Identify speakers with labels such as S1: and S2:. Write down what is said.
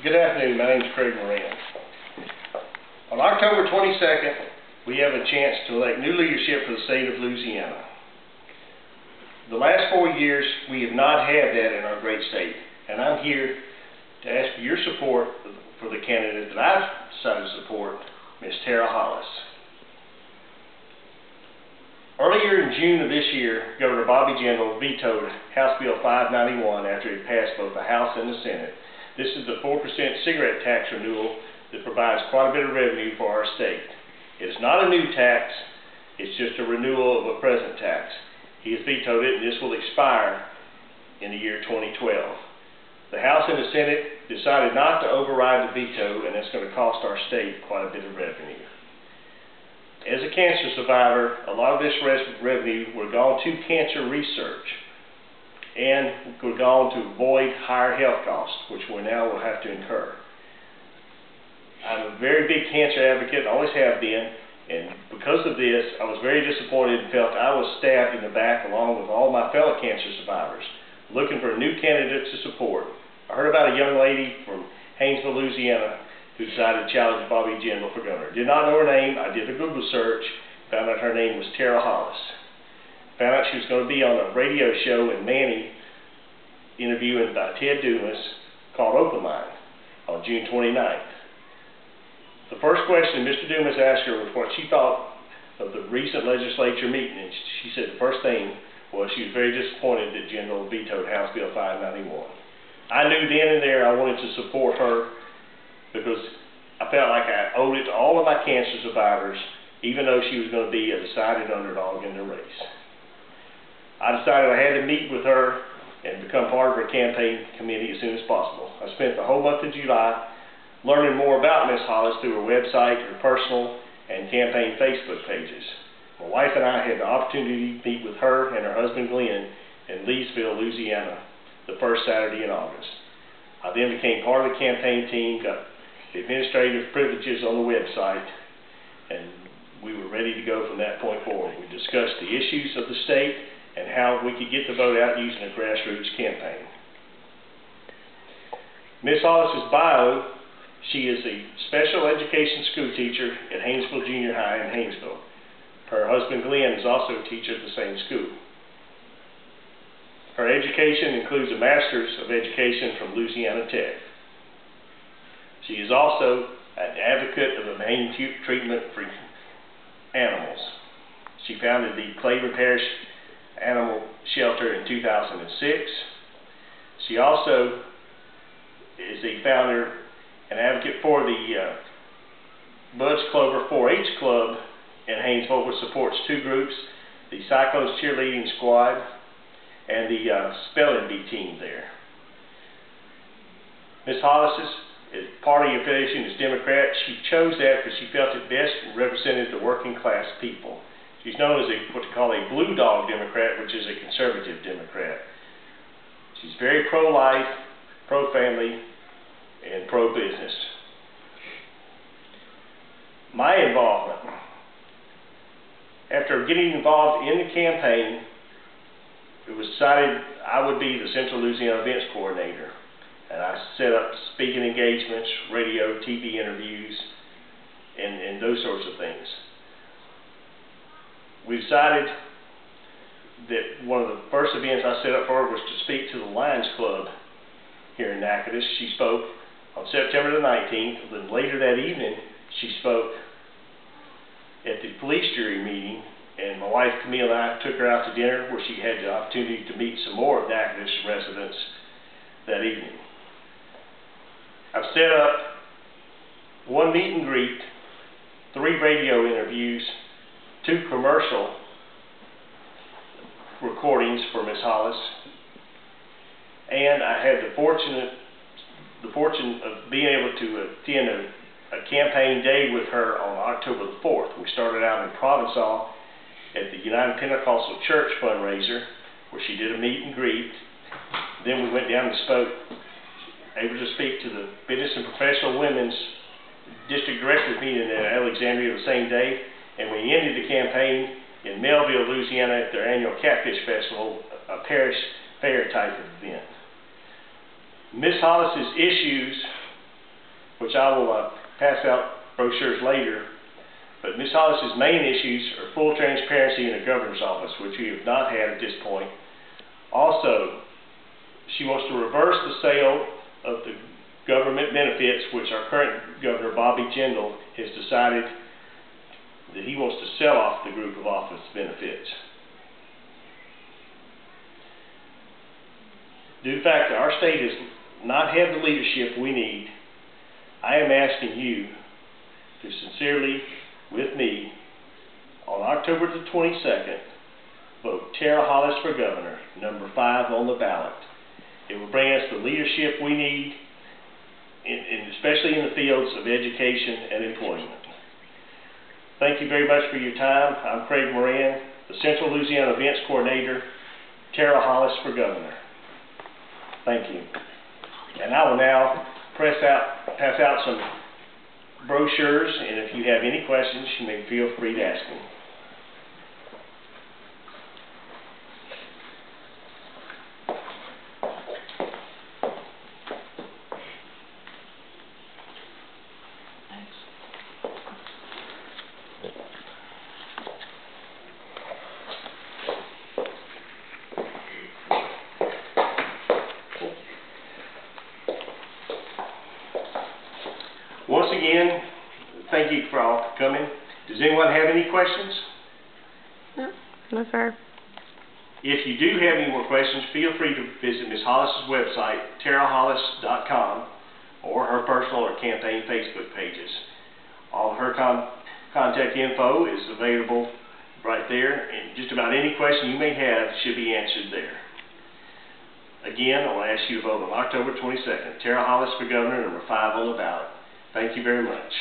S1: Good afternoon, my name is Craig Moran. On October 22nd, we have a chance to elect new leadership for the state of Louisiana. The last 4 years, we have not had that in our great state, and I'm here to ask for your support for the candidate that I've decided to support, Ms. Hollis. Earlier in June of this year, Governor Bobby Jindal vetoed House Bill 591 after it passed both the House and the Senate. This is the 4% cigarette tax renewal that provides quite a bit of revenue for our state. It is not a new tax, it's just a renewal of a present tax. He has vetoed it, and this will expire in the year 2012. The House and the Senate decided not to override the veto, and that's going to cost our state quite a bit of revenue. As a cancer survivor, a lot of this revenue would have gone to cancer research and would have gone to avoid higher health costs, which we now will have to incur. I'm a very big cancer advocate, always have been, and because of this, I was very disappointed and felt I was stabbed in the back along with all my fellow cancer survivors, looking for a new candidate to support. I heard about a young lady from Haynesville, Louisiana, who decided to challenge Bobby Jindal for governor. Did not know her name. I did a Google search, found out her name was Hollis. Found out she was going to be on a radio show in Manny, interviewing by Ted Dumas, called Open Line on June 29th. The first question Mr. Dumas asked her was what she thought of the recent legislature meeting, and she said the first thing was she was very disappointed that Jindal vetoed House Bill 591. I knew then and there I wanted to support her because I felt like I owed it to all of my cancer survivors, even though she was going to be a decided underdog in the race. I decided I had to meet with her and become part of her campaign committee as soon as possible. I spent the whole month of July learning more about Ms. Hollis through her website, her personal and campaign Facebook pages. My wife and I had the opportunity to meet with her and her husband Glenn in Leesville, Louisiana, the first Saturday in August. I then became part of the campaign team, got the administrative privileges on the website, and we were ready to go from that point forward. We discussed the issues of the state and how we could get the vote out using a grassroots campaign. Ms. Hollis' bio, she is a special education school teacher at Haynesville Junior High in Haynesville. Her husband Glenn is also a teacher at the same school. Her education includes a Master's of Education from Louisiana Tech. She is also an advocate of the humane treatment for animals. She founded the Claiborne Parish Animal Shelter in 2006. She also is the founder and advocate for the Bud's Clover 4-H Club in Haynesville, which supports two groups, the Cyclones Cheerleading Squad and the Spelling Bee team there. Ms. Hollis' party affiliation is Democrat. She chose that because she felt it best represented the working class people. She's known as what they call a blue dog Democrat, which is a conservative Democrat. She's very pro-life, pro-family, and pro-business. My involvement. After getting involved in the campaign, it was decided I would be the Central Louisiana Events Coordinator. And I set up speaking engagements, radio, TV interviews, and those sorts of things. We decided that one of the first events I set up for her was to speak to the Lions Club here in Natchitoches. She spoke on September the 19th. Then later that evening, she spoke at the police jury meeting, and my wife Camille and I took her out to dinner where she had the opportunity to meet some more of Natchitoches residents that evening. I've set up one meet and greet, 3 radio interviews, 2 commercial recordings for Ms. Hollis, and I had the fortune of being able to attend a campaign day with her on October the 4th. We started out in Provençal at the United Pentecostal Church fundraiser, where she did a meet and greet. Then we went down and spoke, able to speak to the Business and Professional Women's District Directors meeting in Alexandria the same day, and we ended the campaign in Melville, Louisiana at their annual Catfish Festival, a parish fair type of event. Ms. Hollis' issues which I will pass out brochures later. But Ms. Hollis's main issues are full transparency in the governor's office, which we have not had at this point. Also, she wants to reverse the sale of the government benefits, which our current governor, Bobby Jindal, has decided that he wants to sell off the group of office benefits. Due to the fact that our state has not had the leadership we need, I am asking you to sincerely, with me, on October the 22nd, vote Tara Hollis for governor, number 5 on the ballot. It will bring us the leadership we need, especially in the fields of education and employment. Thank you very much for your time. I'm Craig Moran, the Central Louisiana Events Coordinator. Tara Hollis for governor. Thank you. And I will now pass out some brochures, and if you have any questions, you may feel free to ask them. Once again, thank you for all coming. Does anyone have any questions?
S2: No, sir.
S1: If you do have any more questions, feel free to visit Ms. Hollis's website, tarahollis.com, or her personal or campaign Facebook pages. All her contact info is available right there, and just about any question you may have should be answered there. Again, I want to ask you to vote on October 22nd. Tara Hollis for governor, number 5 on the ballot. Thank you very much.